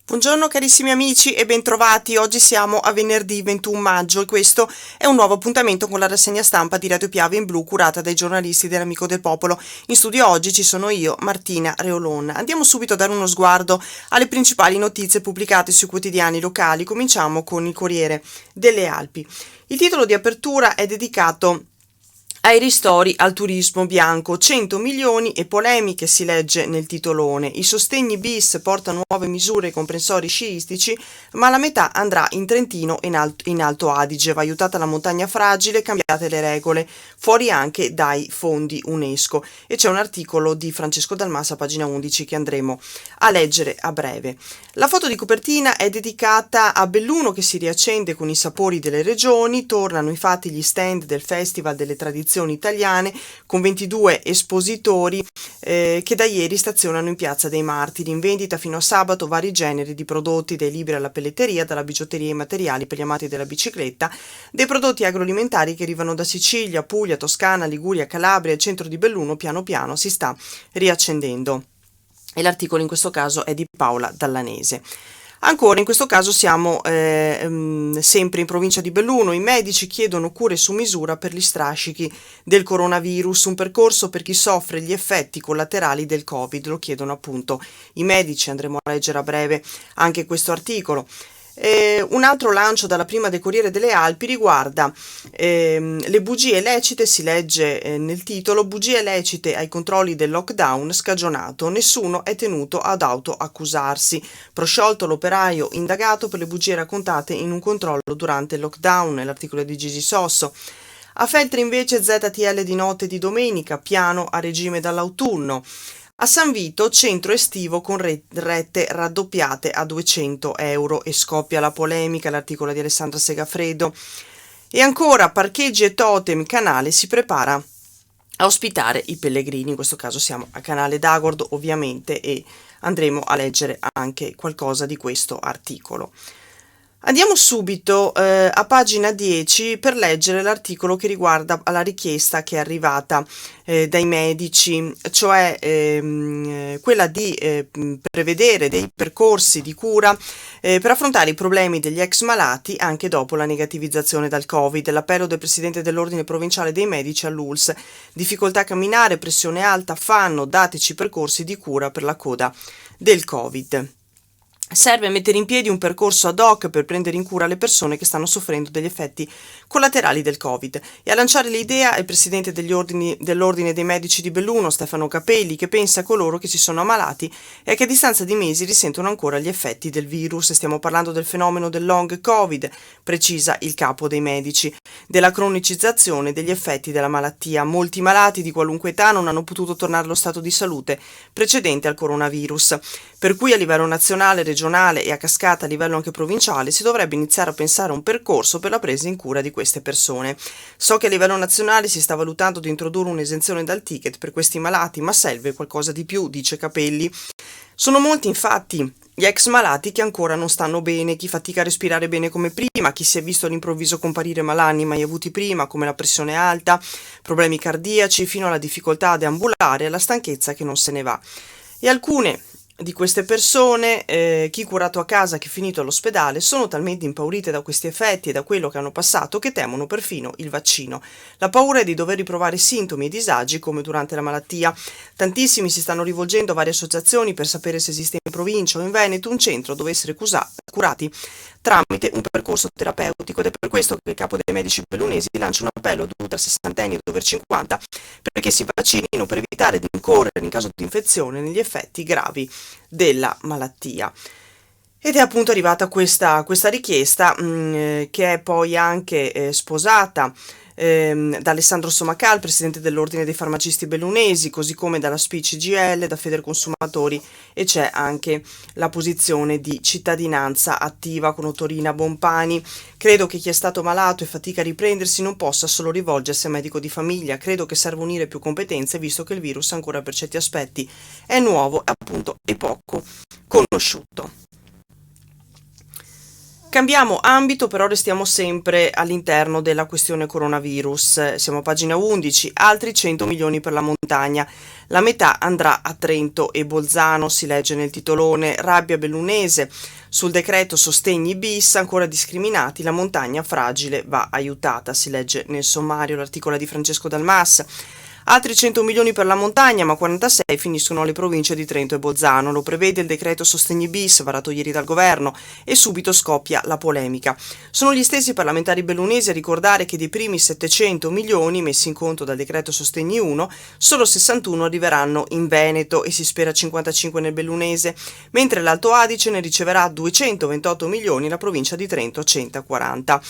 Buongiorno carissimi amici e bentrovati. Oggi siamo a venerdì 21 maggio e questo è un nuovo appuntamento con la rassegna stampa di Radio Piave in Blu curata dai giornalisti dell'Amico del Popolo. In studio oggi ci sono io, Martina Reolon. Andiamo subito a dare uno sguardo alle principali notizie pubblicate sui quotidiani locali. Cominciamo con il Corriere delle Alpi. Il titolo di apertura è dedicato ai ristori al turismo bianco, 100 milioni e polemiche, si legge nel titolone. I sostegni bis portano nuove misure ai comprensori sciistici, ma la metà andrà in Trentino e in Alto Adige. Va aiutata la montagna fragile, cambiate le regole, fuori anche dai fondi UNESCO. E c'è un articolo di Francesco Dalmassa, pagina 11, che andremo a leggere a breve. La foto di copertina è dedicata a Belluno che si riaccende con i sapori delle regioni. Tornano infatti gli stand del Festival delle Tradizioni italiane con 22 espositori che da ieri stazionano in Piazza dei Martiri. In vendita fino a sabato vari generi di prodotti, dai libri alla pelletteria, dalla bigiotteria ai materiali per gli amanti della bicicletta, dei prodotti agroalimentari che arrivano da Sicilia, Puglia, Toscana, Liguria, Calabria. Il centro di Belluno piano piano si sta riaccendendo. E l'articolo in questo caso è di Paola Dallanese. Ancora in questo caso siamo sempre in provincia di Belluno. I medici chiedono cure su misura per gli strascichi del coronavirus, un percorso per chi soffre gli effetti collaterali del Covid, lo chiedono appunto i medici. Andremo a leggere a breve anche questo articolo. Un altro lancio dalla prima del Corriere delle Alpi riguarda le bugie lecite, si legge nel titolo: bugie lecite ai controlli del lockdown scagionato, nessuno è tenuto ad autoaccusarsi. Prosciolto l'operaio indagato per le bugie raccontate in un controllo durante il lockdown, l'articolo di Gigi Sosso. A Feltre invece ZTL di notte e di domenica, piano a regime dall'autunno. A San Vito, centro estivo con rette raddoppiate a 200 euro e scoppia la polemica, l'articolo di Alessandra Segafredo. E ancora, parcheggi e totem, Canale si prepara a ospitare i pellegrini. In questo caso siamo a Canale d'Agordo ovviamente e andremo a leggere anche qualcosa di questo articolo. Andiamo subito a pagina 10 per leggere l'articolo che riguarda la richiesta che è arrivata dai medici, cioè quella di prevedere dei percorsi di cura per affrontare i problemi degli ex malati anche dopo la negativizzazione dal Covid. L'appello del presidente dell'Ordine Provinciale dei Medici all'ULSS: difficoltà a camminare, pressione alta, fanno, dateci percorsi di cura per la coda del Covid. Serve mettere in piedi un percorso ad hoc per prendere in cura le persone che stanno soffrendo degli effetti collaterali del Covid. E a lanciare l'idea è il presidente dell'Ordine dei Medici di Belluno, Stefano Capelli, che pensa a coloro che si sono ammalati e che a distanza di mesi risentono ancora gli effetti del virus. Stiamo parlando del fenomeno del long Covid, precisa il capo dei medici, della cronicizzazione degli effetti della malattia. Molti malati di qualunque età non hanno potuto tornare allo stato di salute precedente al coronavirus, per cui a livello nazionale, regionale e a cascata a livello anche provinciale si dovrebbe iniziare a pensare a un percorso per la presa in cura di queste persone. So che a livello nazionale si sta valutando di introdurre un'esenzione dal ticket per questi malati, ma serve qualcosa di più, dice Capelli. Sono molti infatti gli ex malati che ancora non stanno bene, chi fatica a respirare bene come prima, chi si è visto all'improvviso comparire malanni mai avuti prima, come la pressione alta, problemi cardiaci, fino alla difficoltà a deambulare e alla stanchezza che non se ne va. E alcune di queste persone, chi curato a casa, chi finito all'ospedale, sono talmente impaurite da questi effetti e da quello che hanno passato che temono perfino il vaccino. La paura è di dover riprovare sintomi e disagi come durante la malattia. Tantissimi si stanno rivolgendo a varie associazioni per sapere se esiste in provincia o in Veneto un centro dove essere curati tramite un percorso terapeutico, ed è per questo che il capo dei medici bellunesi lancia un appello ad ultra sessantenni ed over 50 perché si vaccinino per evitare di incorrere in caso di infezione negli effetti gravi della malattia. Ed è appunto arrivata questa richiesta che è poi anche sposata da Alessandro Somacal, presidente dell'Ordine dei Farmacisti Bellunesi, così come dalla SPI CGIL, da Federconsumatori, e c'è anche la posizione di Cittadinanza Attiva con Ottorina Bompani. Credo che chi è stato malato e fatica a riprendersi non possa solo rivolgersi a medico di famiglia, credo che serva unire più competenze visto che il virus ancora per certi aspetti è nuovo appunto e poco conosciuto. Cambiamo ambito, però restiamo sempre all'interno della questione coronavirus. Siamo a pagina 11, altri 100 milioni per la montagna. La metà andrà a Trento e Bolzano, si legge nel titolone. Rabbia bellunese. Sul decreto sostegni bis, ancora discriminati, la montagna fragile va aiutata, si legge nel sommario, l'articolo è di Francesco Dalmas. Altri 100 milioni per la montagna, ma 46 finiscono alle province di Trento e Bolzano. Lo prevede il decreto sostegni bis, varato ieri dal governo, e subito scoppia la polemica. Sono gli stessi parlamentari bellunesi a ricordare che dei primi 700 milioni messi in conto dal decreto sostegni 1, solo 61 arriveranno in Veneto e si spera 55 nel bellunese, mentre l'Alto Adige ne riceverà 228 milioni e la provincia di Trento 140.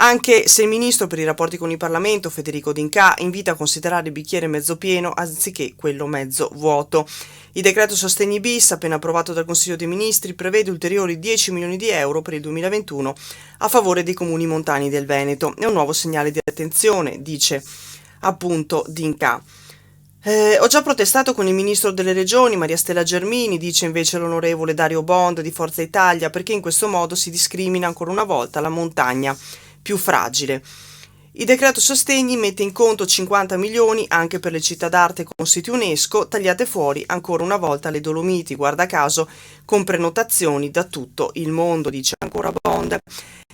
Anche se il ministro per i rapporti con il Parlamento, Federico D'Incà, invita a considerare il bicchiere mezzo pieno anziché quello mezzo vuoto. Il decreto sostegni bis, appena approvato dal Consiglio dei Ministri, prevede ulteriori 10 milioni di euro per il 2021 a favore dei comuni montani del Veneto. È un nuovo segnale di attenzione, dice appunto D'Incà. Ho già protestato con il ministro delle regioni, Maria Stella Gelmini, dice invece l'onorevole Dario Bond di Forza Italia, perché in questo modo si discrimina ancora una volta la montagna più fragile. Il decreto sostegni mette in conto 50 milioni anche per le città d'arte con siti UNESCO, tagliate fuori ancora una volta le Dolomiti, guarda caso, con prenotazioni da tutto il mondo, dice ancora Bond.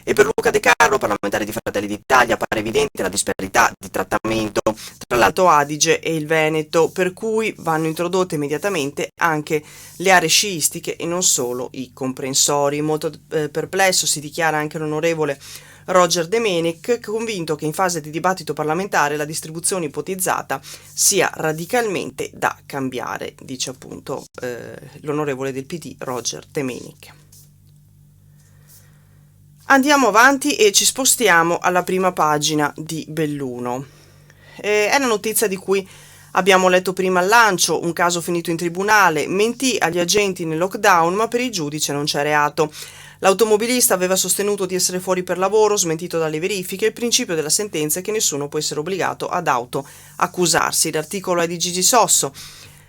E per Luca De Carlo, parlamentare di Fratelli d'Italia, pare evidente la disparità di trattamento tra l'Alto Adige e il Veneto, per cui vanno introdotte immediatamente anche le aree sciistiche e non solo i comprensori. Molto perplesso si dichiara anche l'onorevole Roger Domenic, convinto che in fase di dibattito parlamentare la distribuzione ipotizzata sia radicalmente da cambiare, dice appunto l'onorevole del PD Roger Domenic. Andiamo avanti e ci spostiamo alla prima pagina di Belluno. È la notizia di cui abbiamo letto prima al lancio, un caso finito in tribunale, mentì agli agenti nel lockdown ma per il giudice non c'è reato. L'automobilista aveva sostenuto di essere fuori per lavoro, smentito dalle verifiche. Il principio della sentenza è che nessuno può essere obbligato ad autoaccusarsi. L'articolo è di Gigi Sosso.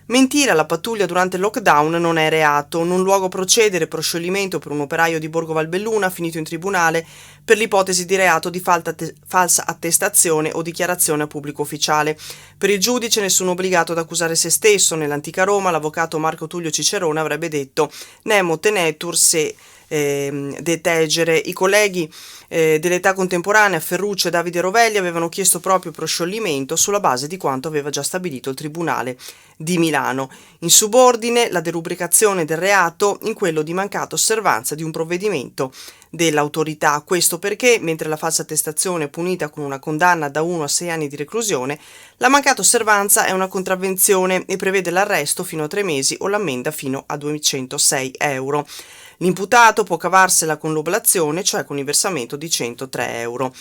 Mentire alla pattuglia durante il lockdown non è reato. Non luogo procedere per scioglimento per un operaio di Borgo Valbelluna finito in tribunale per l'ipotesi di reato di falsa attestazione o dichiarazione a pubblico ufficiale. Per il giudice nessuno obbligato ad accusare se stesso. Nell'antica Roma l'avvocato Marco Tullio Cicerone avrebbe detto «Nemo tenetur se detegere». I colleghi dell'età contemporanea Ferruccio e Davide Rovelli avevano chiesto proprio proscioglimento sulla base di quanto aveva già stabilito il Tribunale di Milano. In subordine la derubricazione del reato in quello di mancata osservanza di un provvedimento dell'autorità. Questo perché, mentre la falsa attestazione è punita con una condanna da 1 a 6 anni di reclusione, la mancata osservanza è una contravvenzione e prevede l'arresto fino a 3 mesi o l'ammenda fino a 206 euro. L'imputato può cavarsela con l'oblazione, cioè con il versamento di 103 euro.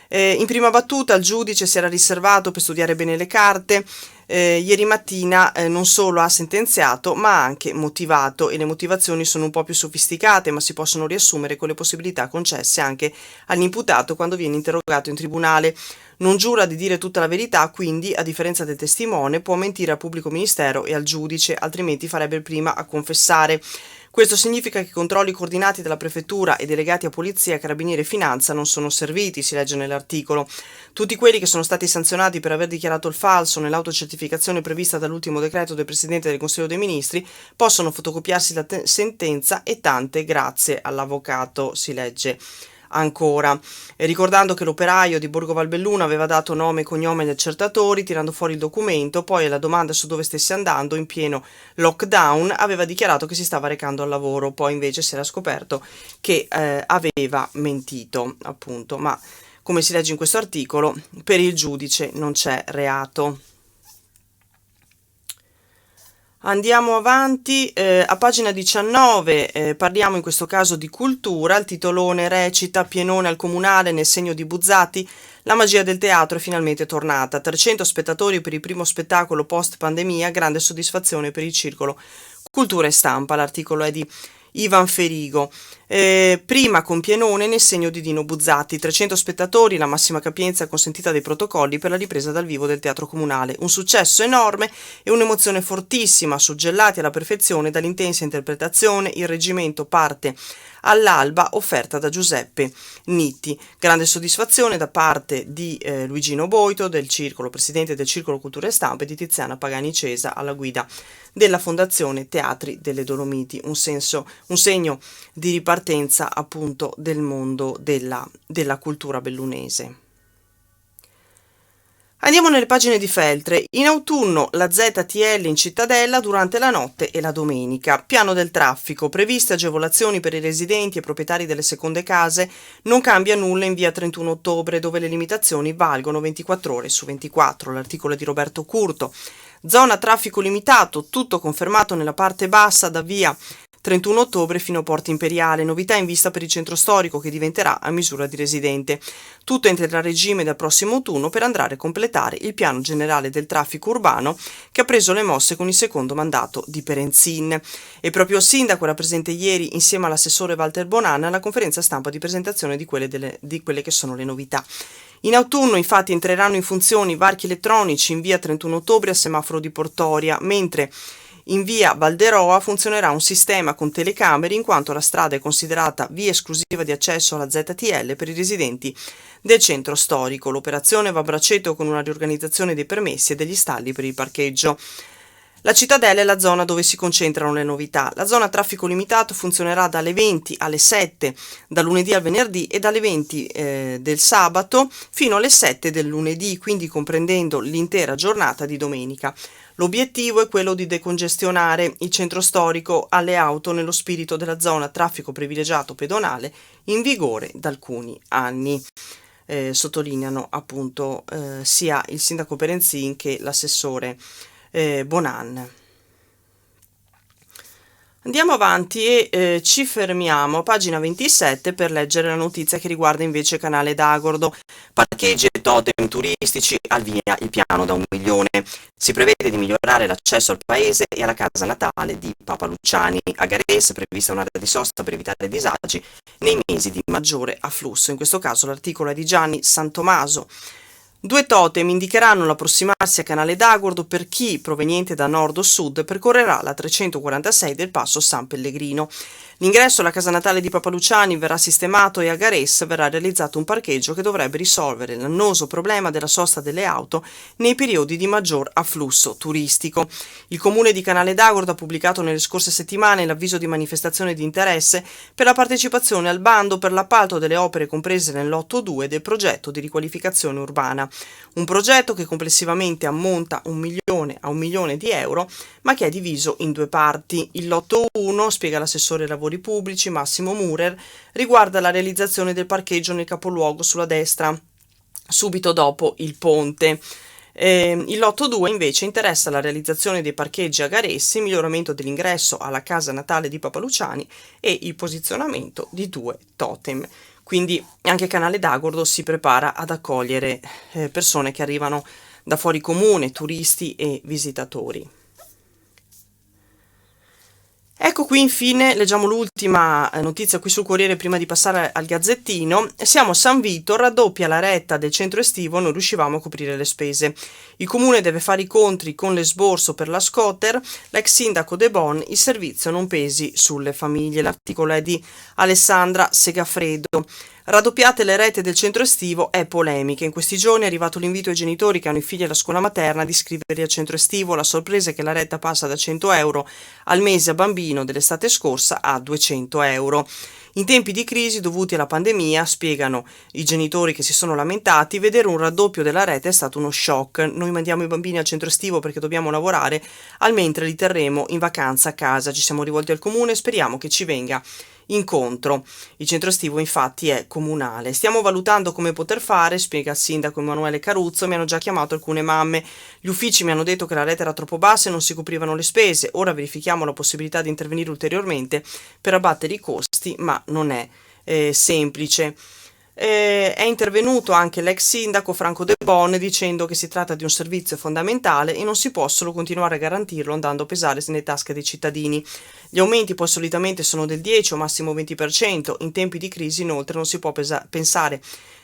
In prima battuta il giudice si era riservato per studiare bene le carte. Ieri mattina non solo ha sentenziato ma ha anche motivato, e le motivazioni sono un po' più sofisticate ma si possono riassumere con le possibilità concesse anche all'imputato quando viene interrogato in tribunale. Non giura di dire tutta la verità, quindi a differenza del testimone può mentire al pubblico ministero e al giudice, altrimenti farebbe prima a confessare. Questo significa che i controlli coordinati dalla prefettura e delegati a polizia, carabinieri e finanza non sono serviti, si legge nell'articolo. Tutti quelli che sono stati sanzionati per aver dichiarato il falso nell'autocertificazione prevista dall'ultimo decreto del Presidente del Consiglio dei Ministri possono fotocopiarsi la sentenza e tante grazie all'avvocato, si legge ancora. Ricordando che l'operaio di Borgo Valbelluna aveva dato nome e cognome agli accertatori, tirando fuori il documento, poi alla domanda su dove stesse andando in pieno lockdown aveva dichiarato che si stava recando al lavoro, poi invece si era scoperto che aveva mentito, appunto, ma come si legge in questo articolo, per il giudice non c'è reato. Andiamo avanti, a pagina 19 parliamo in questo caso di cultura. Il titolone recita «Pienone al Comunale nel segno di Buzzati, la magia del teatro è finalmente tornata. 300 spettatori per il primo spettacolo post pandemia, grande soddisfazione per il circolo Cultura e Stampa». L'articolo è di Ivan Ferigo. Prima con Pienone nel segno di Dino Buzzati, 300 spettatori, la massima capienza consentita dai protocolli per la ripresa dal vivo del Teatro Comunale. Un successo enorme e un'emozione fortissima, suggellati alla perfezione dall'intensa interpretazione. Il reggimento parte all'alba offerta da Giuseppe Nitti. Grande soddisfazione da parte di Luigino Boito, del Circolo, presidente del Circolo Cultura e Stampa, e di Tiziana Pagani Cesa alla guida della Fondazione Teatri delle Dolomiti, un segno di ripartenza appunto del mondo della cultura bellunese. Andiamo nelle pagine di Feltre. In autunno la ZTL in cittadella durante la notte e la domenica. Piano del traffico. Previste agevolazioni per i residenti e proprietari delle seconde case. Non cambia nulla in via 31 ottobre, dove le limitazioni valgono 24 ore su 24. L'articolo è di Roberto Curto. Zona traffico limitato, tutto confermato nella parte bassa da via 31 ottobre fino a Porta Imperiale, novità in vista per il centro storico che diventerà a misura di residente. Tutto entrerà a regime dal prossimo autunno per andare a completare il piano generale del traffico urbano che ha preso le mosse con il secondo mandato di Perenzin. E proprio il sindaco era presente ieri insieme all'assessore Walter Bonanna alla conferenza stampa di presentazione di quelle che sono le novità. In autunno infatti entreranno in funzione i varchi elettronici in via 31 ottobre a semaforo di Portoria, mentre in via Valderoa funzionerà un sistema con telecamere in quanto la strada è considerata via esclusiva di accesso alla ZTL per i residenti del centro storico. L'operazione va a braccetto con una riorganizzazione dei permessi e degli stalli per il parcheggio. La cittadella è la zona dove si concentrano le novità. La zona a traffico limitato funzionerà dalle 20 alle 7 da lunedì al venerdì e dalle 20 del sabato fino alle 7 del lunedì, quindi comprendendo l'intera giornata di domenica. L'obiettivo è quello di decongestionare il centro storico alle auto nello spirito della zona traffico privilegiato pedonale in vigore da alcuni anni. Sottolineano appunto sia il sindaco Perenzin che l'assessore Bonan. Andiamo avanti e ci fermiamo a pagina 27 per leggere la notizia che riguarda invece Canale d'Agordo. Parcheggi e totem turistici, al via il piano da 1 milione. Si prevede di migliorare l'accesso al paese e alla casa natale di Papa Luciani. A Gares è prevista un'area di sosta per evitare disagi nei mesi di maggiore afflusso. In questo caso l'articolo è di Gianni Santomaso. 2 totem indicheranno l'approssimarsi a Canale d'Agordo per chi, proveniente da nord o sud, percorrerà la 346 del passo San Pellegrino. L'ingresso alla casa natale di Papa Luciani verrà sistemato e a Gares verrà realizzato un parcheggio che dovrebbe risolvere l'annoso problema della sosta delle auto nei periodi di maggior afflusso turistico. Il comune di Canale d'Agordo ha pubblicato nelle scorse settimane l'avviso di manifestazione di interesse per la partecipazione al bando per l'appalto delle opere comprese nel lotto 2 del progetto di riqualificazione urbana. Un progetto che complessivamente ammonta a 1 milione di euro, ma che è diviso in 2 parti. Il lotto 1, spiega l'assessore ai lavori pubblici Massimo Murer, riguarda la realizzazione del parcheggio nel capoluogo sulla destra, subito dopo il ponte. Il lotto 2 invece interessa la realizzazione dei parcheggi a Garessi, miglioramento dell'ingresso alla casa natale di Papa Luciani e il posizionamento di 2 totem. Quindi anche Canale d'Agordo si prepara ad accogliere persone che arrivano da fuori comune, turisti e visitatori. Ecco qui infine, leggiamo l'ultima notizia qui sul Corriere prima di passare al Gazzettino. Siamo a San Vito, raddoppia la retta del centro estivo, non riuscivamo a coprire le spese. Il comune deve fare i conti con l'esborso per la scotter, l'ex sindaco De Bon, il servizio non pesi sulle famiglie. L'articolo è di Alessandra Segafredo. Raddoppiate le rette del centro estivo è polemica. In questi giorni è arrivato l'invito ai genitori che hanno i figli alla scuola materna di iscriverli al centro estivo. La sorpresa è che la retta passa da 100 euro al mese a bambino dell'estate scorsa a 200 euro. In tempi di crisi dovuti alla pandemia, spiegano i genitori che si sono lamentati, vedere un raddoppio della rete è stato uno shock. Noi mandiamo i bambini al centro estivo perché dobbiamo lavorare, al mentre li terremo in vacanza a casa. Ci siamo rivolti al comune e speriamo che ci venga incontro. Il centro estivo infatti è comunale. Stiamo valutando come poter fare, spiega il sindaco Emanuele Caruzzo. Mi hanno già chiamato alcune mamme. Gli uffici mi hanno detto che la rete era troppo bassa e non si coprivano le spese. Ora verifichiamo la possibilità di intervenire ulteriormente per abbattere i costi, ma non è semplice. È intervenuto anche l'ex sindaco Franco De Bon dicendo che si tratta di un servizio fondamentale e non si possono continuare a garantirlo andando a pesare nelle tasche dei cittadini. Gli aumenti poi solitamente sono del 10 o massimo 20%, in tempi di crisi inoltre non si può pensare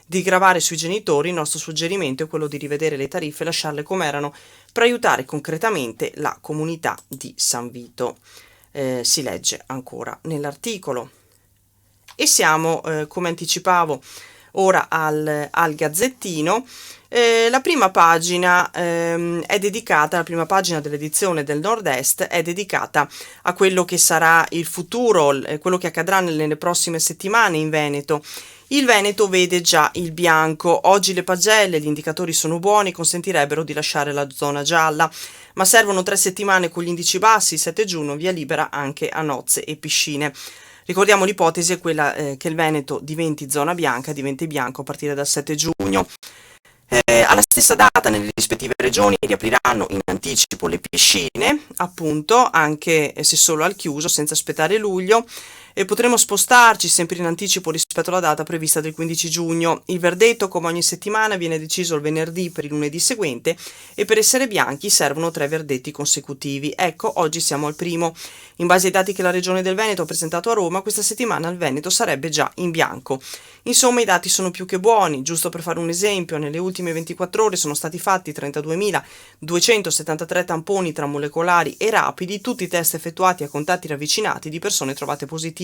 di gravare sui genitori. Il nostro suggerimento è quello di rivedere le tariffe e lasciarle come erano per aiutare concretamente la comunità di San Vito. Si legge ancora nell'articolo. E siamo, come anticipavo, ora al Gazzettino. La prima pagina è dedicata, la prima pagina dell'edizione del Nord-Est è dedicata a quello che sarà il futuro, quello che accadrà nelle prossime settimane in Veneto. Il Veneto vede già il bianco, oggi le pagelle, gli indicatori sono buoni, consentirebbero di lasciare la zona gialla, ma servono 3 settimane con gli indici bassi, 7 giugno, via libera anche a nozze e piscine. Ricordiamo l'ipotesi è quella che il Veneto diventi zona bianca, diventi bianco a partire dal 7 giugno. Alla stessa data nelle rispettive regioni riapriranno in anticipo le piscine, appunto, anche se solo al chiuso, senza aspettare luglio, e potremo spostarci sempre in anticipo rispetto alla data prevista del 15 giugno. Il verdetto, come ogni settimana, viene deciso il venerdì per il lunedì seguente e per essere bianchi servono 3 verdetti consecutivi. Ecco, oggi siamo al primo. In base ai dati che la Regione del Veneto ha presentato a Roma, questa settimana il Veneto sarebbe già in bianco. Insomma, i dati sono più che buoni. Giusto per fare un esempio, nelle ultime 24 ore sono stati fatti 32.273 tamponi tra molecolari e rapidi, tutti i test effettuati a contatti ravvicinati di persone trovate positive.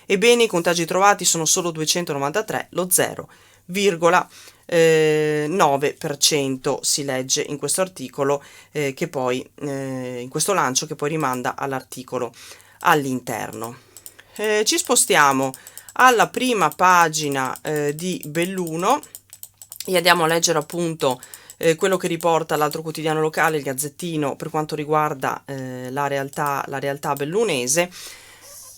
Ebbene, i contagi trovati sono solo 293, lo 0,9% si legge in questo articolo che poi in questo lancio che poi rimanda all'articolo all'interno. Ci spostiamo alla prima pagina di Belluno e andiamo a leggere appunto quello che riporta l'altro quotidiano locale, il Gazzettino, per quanto riguarda la realtà bellunese.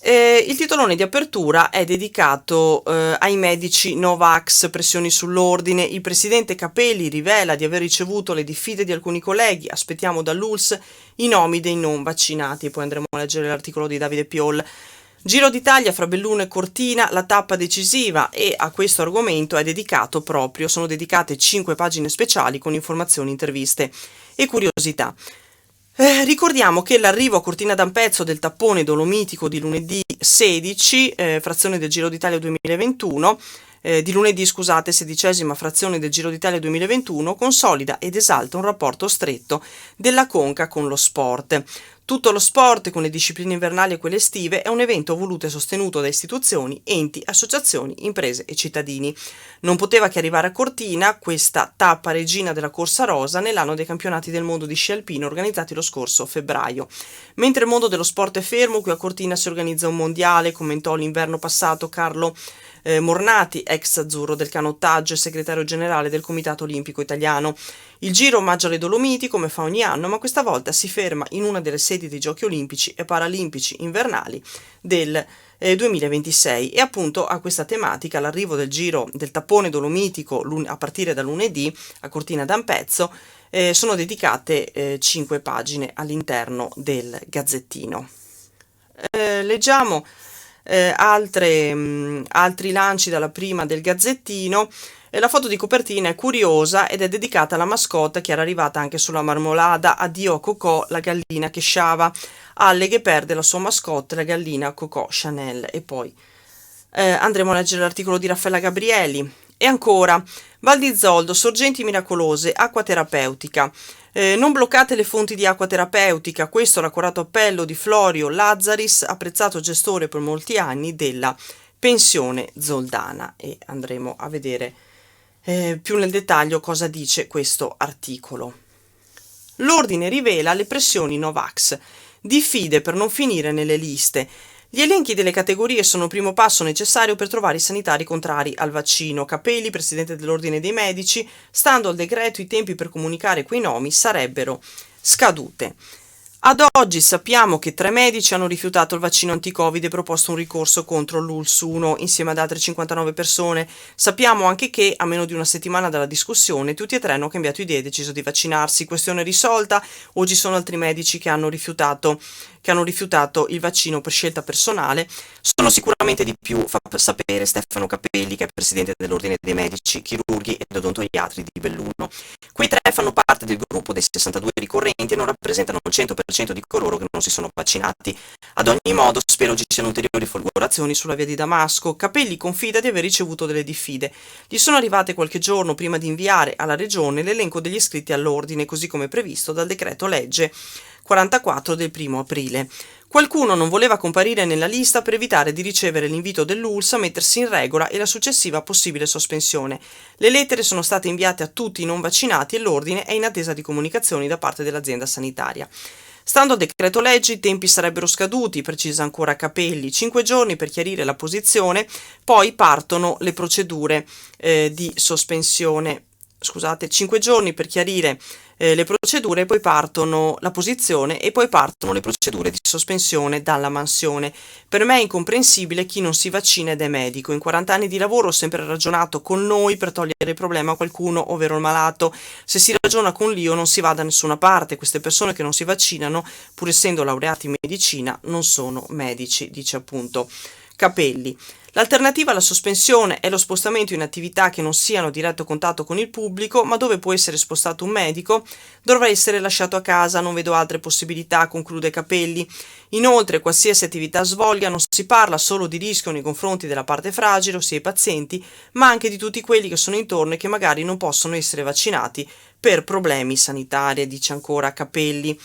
Il titolone di apertura è dedicato ai medici Novax, pressioni sull'ordine. Il presidente Capelli rivela di aver ricevuto le diffide di alcuni colleghi. Aspettiamo dall'ULSS i nomi dei non vaccinati. E poi andremo a leggere l'articolo di Davide Piol. Giro d'Italia fra Belluno e Cortina, la tappa decisiva, e a questo argomento sono dedicate 5 pagine speciali con informazioni, interviste e curiosità. Ricordiamo che l'arrivo a Cortina d'Ampezzo del tappone dolomitico di lunedì 16, frazione del Giro d'Italia 2021, di lunedì, scusate, 16ª frazione del Giro d'Italia 2021, consolida ed esalta un rapporto stretto della Conca con lo sport. Tutto lo sport, con le discipline invernali e quelle estive, è un evento voluto e sostenuto da istituzioni, enti, associazioni, imprese e cittadini. Non poteva che arrivare a Cortina questa tappa regina della Corsa Rosa nell'anno dei campionati del mondo di sci alpino organizzati lo scorso febbraio. Mentre il mondo dello sport è fermo, qui a Cortina si organizza un mondiale, commentò l'inverno passato Carlo Mornati, ex azzurro del canottaggio e segretario generale del Comitato Olimpico Italiano. Il Giro omaggia le Dolomiti come fa ogni anno, ma questa volta si ferma in una delle sedi dei Giochi Olimpici e Paralimpici invernali del 2026 e appunto a questa tematica l'arrivo del Giro del tappone dolomitico a partire da lunedì a Cortina d'Ampezzo sono dedicate 5 pagine all'interno del Gazzettino. Leggiamo altri lanci dalla prima del Gazzettino. La foto di copertina è curiosa ed è dedicata alla mascotte che era arrivata anche sulla marmolada. Addio a Coco, la gallina che sciava. Alle che perde la sua mascotte, la gallina Coco Chanel. E poi andremo a leggere l'articolo di Raffaella Gabrieli. E ancora, Val di Zoldo, sorgenti miracolose, acqua terapeutica. Non bloccate le fonti di acqua terapeutica, questo è l'accorato appello di Florio Lazzaris, apprezzato gestore per molti anni della pensione zoldana, e andremo a vedere più nel dettaglio cosa dice questo articolo. L'ordine rivela le pressioni Novax, diffide per non finire nelle liste. Gli elenchi delle categorie sono il primo passo necessario per trovare i sanitari contrari al vaccino. Capelli, presidente dell'Ordine dei Medici, stando al decreto i tempi per comunicare quei nomi sarebbero scadute. Ad oggi sappiamo che 3 medici hanno rifiutato il vaccino anti-Covid e proposto un ricorso contro l'ULSS 1 insieme ad altre 59 persone. Sappiamo anche che, a meno di una settimana dalla discussione, tutti e 3 hanno cambiato idea e deciso di vaccinarsi. Questione risolta. Oggi sono altri medici che hanno rifiutato il vaccino per scelta personale. Sono sicuramente di più, fa sapere Stefano Capelli, che è presidente dell'Ordine dei Medici, Chirurghi ed Odontoiatri di Belluno. Quei 3 fanno parte del gruppo dei 62 ricorrenti e non rappresentano il 100% di coloro che non si sono vaccinati. Ad ogni modo, spero ci siano ulteriori folgorazioni sulla via di Damasco. Capelli confida di aver ricevuto delle diffide. Gli sono arrivate qualche giorno prima di inviare alla Regione l'elenco degli iscritti all'ordine, così come previsto dal decreto legge 44 del 1° aprile. Qualcuno non voleva comparire nella lista per evitare di ricevere l'invito dell'ULSS a mettersi in regola e la successiva possibile sospensione. Le lettere sono state inviate a tutti i non vaccinati e l'ordine è in attesa di comunicazioni da parte dell'azienda sanitaria. Stando al decreto legge, i tempi sarebbero scaduti, precisa ancora Capelli, 5 giorni per chiarire la posizione, poi partono le procedure di sospensione. 5 giorni per chiarire le procedure, poi partono la posizione e poi partono le procedure di sospensione dalla mansione. Per me è incomprensibile chi non si vaccina ed è medico. In 40 anni di lavoro ho sempre ragionato con noi per togliere il problema a qualcuno, ovvero il malato. Se si ragiona con l'io non si va da nessuna parte. Queste persone che non si vaccinano, pur essendo laureati in medicina, non sono medici, dice appunto Capelli. L'alternativa alla sospensione è lo spostamento in attività che non siano a diretto contatto con il pubblico, ma dove può essere spostato un medico, dovrà essere lasciato a casa, non vedo altre possibilità, conclude Capelli. Inoltre, qualsiasi attività svolga, non si parla solo di rischio nei confronti della parte fragile, ossia i pazienti, ma anche di tutti quelli che sono intorno e che magari non possono essere vaccinati per problemi sanitari, dice ancora Capelli.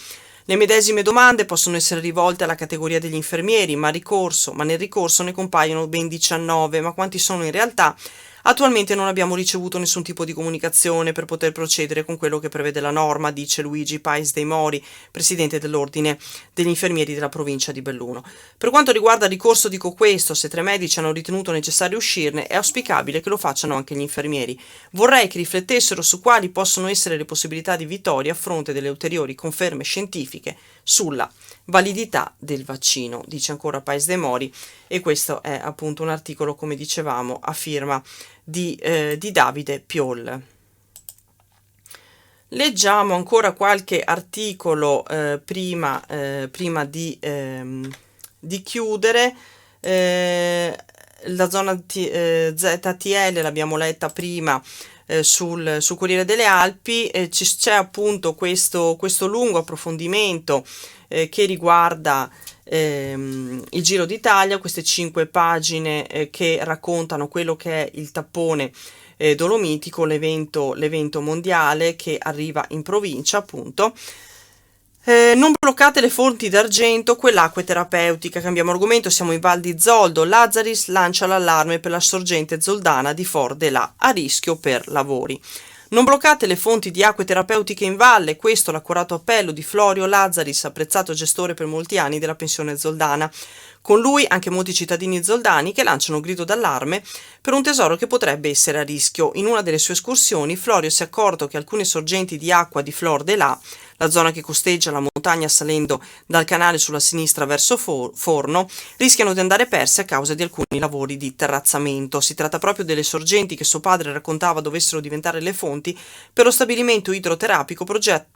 Le medesime domande possono essere rivolte alla categoria degli infermieri, ma nel ricorso ne compaiono ben 19, ma quanti sono in realtà? Attualmente non abbiamo ricevuto nessun tipo di comunicazione per poter procedere con quello che prevede la norma, dice Luigi Pais dei Mori, presidente dell'Ordine degli Infermieri della provincia di Belluno. Per quanto riguarda il ricorso, dico questo: se 3 medici hanno ritenuto necessario uscirne, è auspicabile che lo facciano anche gli infermieri. Vorrei che riflettessero su quali possono essere le possibilità di vittoria a fronte delle ulteriori conferme scientifiche sulla validità del vaccino, dice ancora Pais dei Mori, e questo è appunto un articolo, come dicevamo, a firma di Davide Piol. Leggiamo ancora qualche articolo prima di chiudere. La zona ZTL l'abbiamo letta prima sul Corriere delle Alpi. C'è appunto questo lungo approfondimento che riguarda il Giro d'Italia, queste 5 pagine che raccontano quello che è il tappone dolomitico, l'evento mondiale che arriva in provincia, appunto. Non bloccate le fonti d'argento, quell'acqua è terapeutica. Cambiamo argomento, siamo in Val di Zoldo. Lazzaris lancia l'allarme per la sorgente zoldana di Fordela, a rischio per lavori. Non bloccate le fonti di acque terapeutiche in valle, questo l'accurato appello di Florio Lazzaris, apprezzato gestore per molti anni della pensione zoldana. Con lui anche molti cittadini zoldani che lanciano un grido d'allarme per un tesoro che potrebbe essere a rischio. In una delle sue escursioni Florio si è accorto che alcune sorgenti di acqua di Flor de la, la zona che costeggia la montagna salendo dal canale sulla sinistra verso Forno, rischiano di andare perse a causa di alcuni lavori di terrazzamento. Si tratta proprio delle sorgenti che suo padre raccontava dovessero diventare le fonti per lo stabilimento idroterapico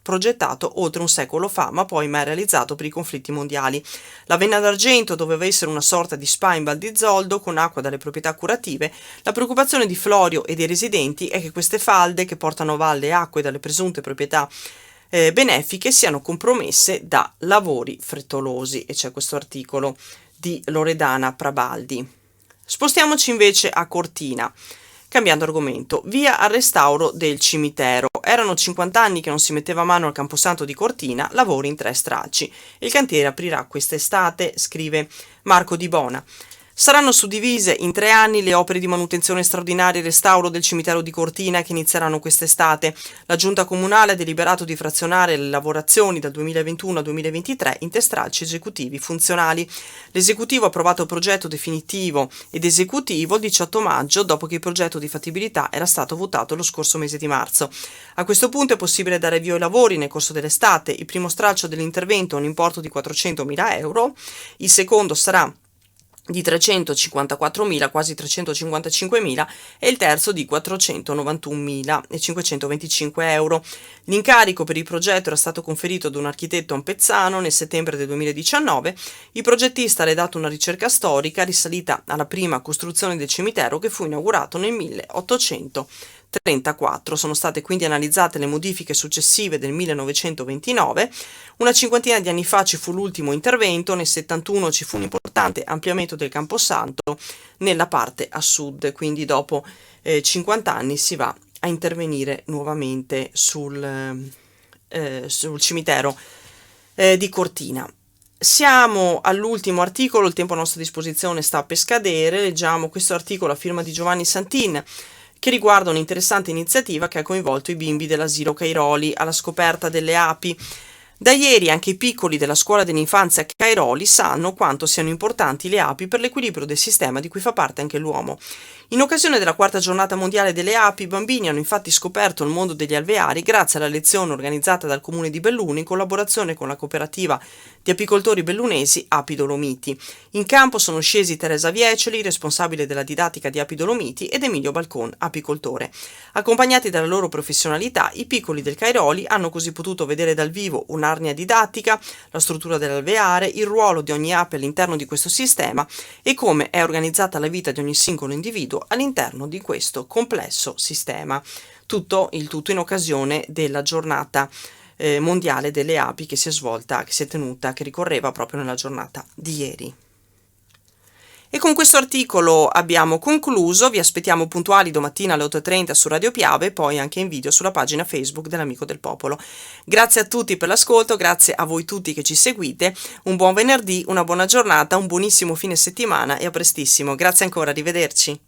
progettato oltre un secolo fa, ma poi mai realizzato per i conflitti mondiali. La Venna d'Argento doveva essere una sorta di spa in Val di Zoldo con acqua dalle proprietà curative. La preoccupazione di Florio e dei residenti è che queste falde, che portano a valle acque dalle presunte proprietà benefiche, siano compromesse da lavori frettolosi, e c'è questo articolo di Loredana Prabaldi. Spostiamoci invece a Cortina, cambiando argomento. Via al restauro del cimitero. Erano 50 anni che non si metteva mano al camposanto di Cortina, lavori in 3 stralci. Il cantiere aprirà quest'estate, scrive Marco Di Bona. Saranno suddivise in 3 anni le opere di manutenzione straordinaria e restauro del cimitero di Cortina che inizieranno quest'estate. La giunta comunale ha deliberato di frazionare le lavorazioni dal 2021 al 2023 in 3 stralci esecutivi funzionali. L'esecutivo ha approvato il progetto definitivo ed esecutivo il 18 maggio, dopo che il progetto di fattibilità era stato votato lo scorso mese di marzo. A questo punto è possibile dare avvio ai lavori nel corso dell'estate. Il primo stralcio dell'intervento ha un importo di 400.000 euro, il secondo sarà di 354.000, quasi 355.000, e il terzo di 491.525 euro. L'incarico per il progetto era stato conferito ad un architetto ampezzano nel settembre del 2019. Il progettista ha redatto una ricerca storica risalita alla prima costruzione del cimitero, che fu inaugurato nel 1834. Sono state quindi analizzate le modifiche successive del 1929. Una cinquantina di anni fa ci fu l'ultimo intervento, nel 71 ci fu un importante ampliamento del Camposanto nella parte a sud, quindi dopo 50 anni si va a intervenire nuovamente sul cimitero di Cortina. Siamo all'ultimo articolo, il tempo a nostra disposizione sta per scadere. Leggiamo questo articolo a firma di Giovanni Santin, che riguarda un'interessante iniziativa che ha coinvolto i bimbi dell'asilo Cairoli alla scoperta delle api. Da ieri anche i piccoli della scuola dell'infanzia Cairoli sanno quanto siano importanti le api per l'equilibrio del sistema di cui fa parte anche l'uomo. In occasione della 4ª giornata mondiale delle api, i bambini hanno infatti scoperto il mondo degli alveari grazie alla lezione organizzata dal comune di Belluno in collaborazione con la cooperativa di apicoltori bellunesi Api Dolomiti. In campo sono scesi Teresa Vieceli, responsabile della didattica di Api Dolomiti, ed Emilio Balcon, apicoltore. Accompagnati dalla loro professionalità, i piccoli del Cairoli hanno così potuto vedere dal vivo un'arnia didattica, la struttura dell'alveare, il ruolo di ogni ape all'interno di questo sistema e come è organizzata la vita di ogni singolo individuo all'interno di questo complesso sistema. Il tutto in occasione della giornata mondiale delle api che si è tenuta, che ricorreva proprio nella giornata di ieri. E con questo articolo abbiamo concluso. Vi aspettiamo puntuali domattina alle 8:30 su Radio Piave e poi anche in video sulla pagina Facebook dell'Amico del Popolo. Grazie a tutti per l'ascolto, grazie a voi tutti che ci seguite. Un buon venerdì, una buona giornata, un buonissimo fine settimana e a prestissimo. Grazie ancora, arrivederci.